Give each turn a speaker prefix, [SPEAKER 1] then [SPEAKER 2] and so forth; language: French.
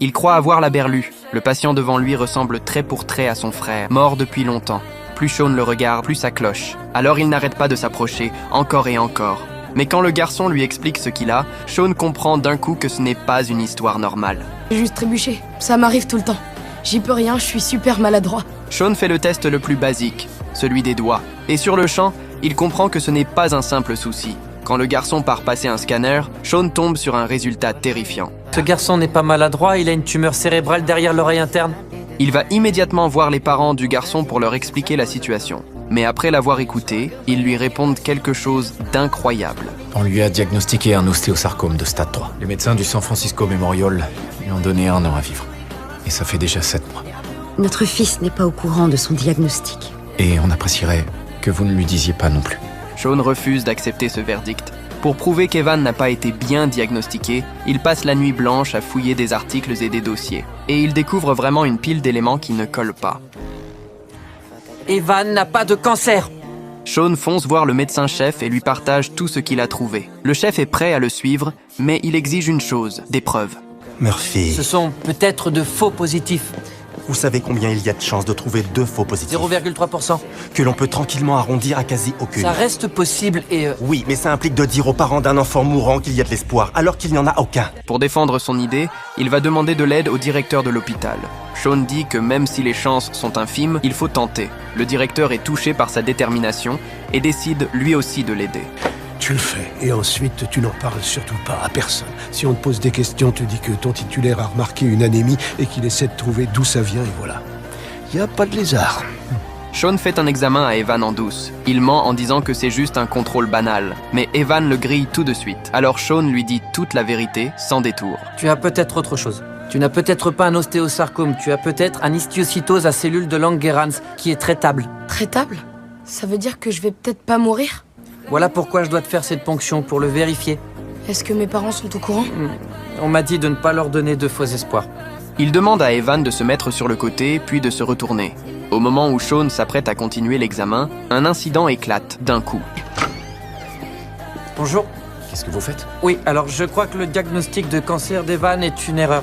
[SPEAKER 1] Il croit avoir la berlue. Le patient devant lui ressemble trait pour trait à son frère, mort depuis longtemps. Plus Sean le regarde, plus ça cloche. Alors il n'arrête pas de s'approcher, encore et encore. Mais quand le garçon lui explique ce qu'il a, Sean comprend d'un coup que ce n'est pas une histoire normale.
[SPEAKER 2] J'ai juste trébuché. Ça m'arrive tout le temps. J'y peux rien, je suis super maladroit.
[SPEAKER 1] Sean fait le test le plus basique, celui des doigts. Et sur le champ, il comprend que ce n'est pas un simple souci. Quand le garçon part passer un scanner, Sean tombe sur un résultat terrifiant.
[SPEAKER 3] Ce garçon n'est pas maladroit, il a une tumeur cérébrale derrière l'oreille interne.
[SPEAKER 1] Il va immédiatement voir les parents du garçon pour leur expliquer la situation. Mais après l'avoir écouté, ils lui répondent quelque chose d'incroyable.
[SPEAKER 4] On lui a diagnostiqué un ostéosarcome de stade 3. Les médecins du San Francisco Memorial lui ont donné 1 an à vivre. Et ça fait déjà 7 mois.
[SPEAKER 5] Notre fils n'est pas au courant de son diagnostic.
[SPEAKER 4] Et on apprécierait que vous ne lui disiez pas non plus.
[SPEAKER 1] Sean refuse d'accepter ce verdict. Pour prouver qu'Evan n'a pas été bien diagnostiqué, il passe la nuit blanche à fouiller des articles et des dossiers. Et il découvre vraiment une pile d'éléments qui ne collent pas.
[SPEAKER 3] Evan n'a pas de cancer.
[SPEAKER 1] Sean fonce voir le médecin-chef et lui partage tout ce qu'il a trouvé. Le chef est prêt à le suivre, mais il exige une chose, des preuves.
[SPEAKER 6] Murphy,
[SPEAKER 3] Ce sont peut-être de faux positifs.
[SPEAKER 6] vous savez combien il y a de chances de trouver 2 faux positifs
[SPEAKER 3] 0,3%.
[SPEAKER 6] que l'on peut tranquillement arrondir à quasi aucune.
[SPEAKER 3] Ça reste possible et...
[SPEAKER 6] Oui, mais ça implique de dire aux parents d'un enfant mourant qu'il y a de l'espoir, alors qu'il n'y en a aucun.
[SPEAKER 1] Pour défendre son idée, il va demander de l'aide au directeur de l'hôpital. Sean dit que même si les chances sont infimes, il faut tenter. Le directeur est touché par sa détermination et décide lui aussi de l'aider.
[SPEAKER 7] Tu le fais, et ensuite tu n'en parles surtout pas à personne. Si on te pose des questions, tu dis que ton titulaire a remarqué une anémie et qu'il essaie de trouver d'où ça vient, et voilà. Y a pas de lézard.
[SPEAKER 1] Sean fait un examen à Evan en douce. Il ment en disant que c'est juste un contrôle banal. Mais Evan le grille tout de suite. Alors Sean lui dit toute la vérité, sans détour.
[SPEAKER 3] Tu as peut-être autre chose. Tu n'as peut-être pas un ostéosarcome, tu as peut-être un histiocytose à cellules de Langerhans qui est traitable.
[SPEAKER 2] Traitable? Ça veut dire que je vais peut-être pas mourir?
[SPEAKER 3] Voilà pourquoi je dois te faire cette ponction, pour le vérifier.
[SPEAKER 2] Est-ce que mes parents sont au courant?
[SPEAKER 3] On m'a dit de ne pas leur donner de faux espoirs.
[SPEAKER 1] Il demande à Evan de se mettre sur le côté, puis de se retourner. Au moment où Sean s'apprête à continuer l'examen, un incident éclate d'un coup.
[SPEAKER 3] Bonjour.
[SPEAKER 4] Qu'est-ce que vous faites?
[SPEAKER 3] Oui, alors je crois que le diagnostic de cancer d'Evan est une erreur.